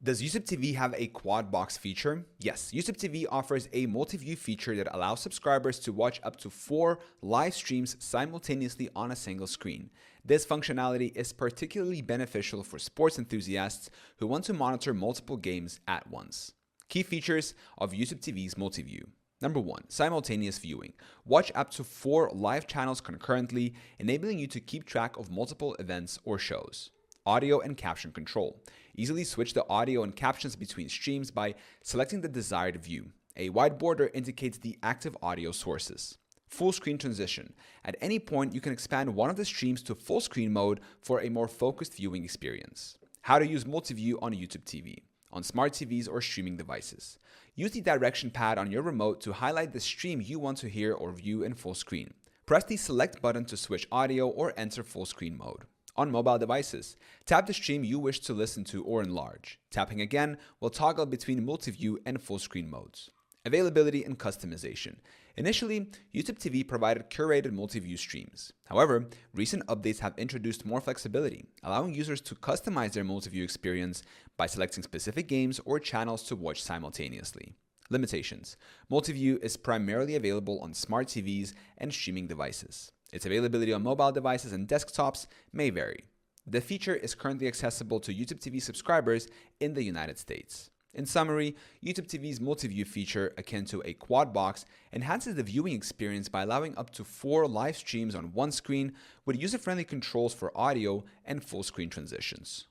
Does YouTube TV have a quad box feature? Yes, YouTube TV offers a multi-view feature that allows subscribers to watch up to 4 live streams simultaneously on a single screen. This functionality is particularly beneficial for sports enthusiasts who want to monitor multiple games at once. Key features of YouTube TV's multi-view. Number 1, simultaneous viewing. Watch up to 4 live channels concurrently, enabling you to keep track of multiple events or shows. Audio and caption control. Easily switch the audio and captions between streams by selecting the desired view. A white border indicates the active audio sources. Full screen transition. At any point, you can expand one of the streams to full screen mode for a more focused viewing experience. How to use multi-view on YouTube TV. On smart TVs or streaming devices. Use the direction pad on your remote to highlight the stream you want to hear or view in full screen. Press the select button to switch audio or enter full screen mode. On mobile devices, tap the stream you wish to listen to or enlarge. Tapping again will toggle between multi-view and full screen modes. Availability and customization. Initially, YouTube TV provided curated multi-view streams. However, recent updates have introduced more flexibility, allowing users to customize their multi-view experience by selecting specific games or channels to watch simultaneously. Limitations. Multi-view is primarily available on smart TVs and streaming devices. Its availability on mobile devices and desktops may vary. The feature is currently accessible to YouTube TV subscribers in the United States. In summary, YouTube TV's multi-view feature, akin to a quad box, enhances the viewing experience by allowing up to 4 live streams on one screen with user-friendly controls for audio and full screen transitions.